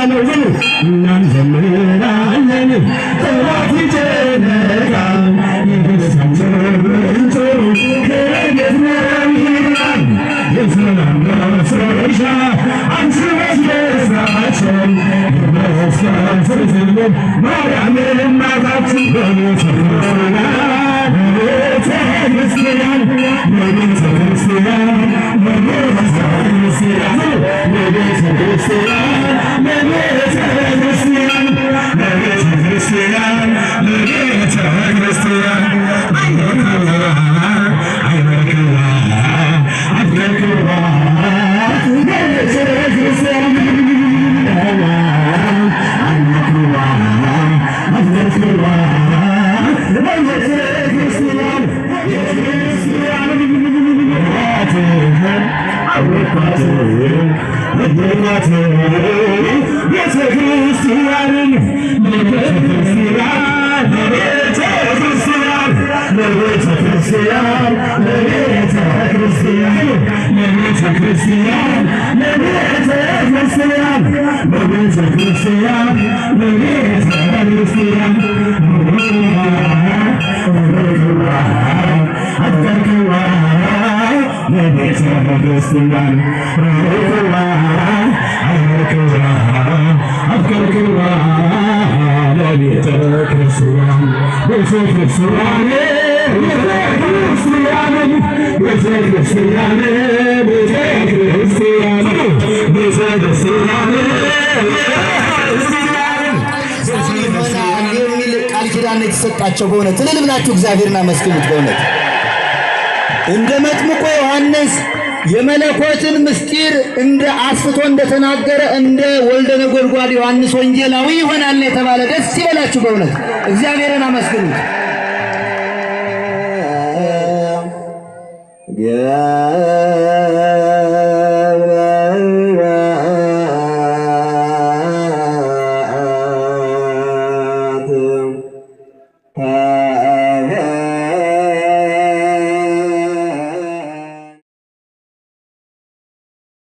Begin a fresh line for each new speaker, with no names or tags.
ነው ዘኑ እናንዘምራለን ጠላት ይጨነቃል ይሰምርንቶ ከጌትነው ይላል የሰላም መፍረሻ አንቺ መስገዛችን ይመስገን ፍርዝልን ማርያምን እናታችን በቤተክርስቲያን በቤተክርስቲያን በቤተክርስቲያን በቤተክርስቲያን በቤተክርስቲያን በቤተክርስቲያን በቤተክርስቲያን በቤተክርስቲያን አይበርክዋ አትበርክዋ በቤተክርስቲያን አይበርክዋ አትበርክዋ
የተሰጣቸው በእውነት እልል ብላችሁ እግዚአብሔርን አመስግኑት። በእውነት እንደ መጥምቁ ዮሐንስ የመለኮትን ምስጢር እንደ አስፍቶ እንደተናገረ እንደ ወልደ ነጎድጓድ ዮሐንስ ወንጌላዊ ይሆናል የተባለ ደስ ይበላችሁ። በእውነት እግዚአብሔርን አመስግኑት።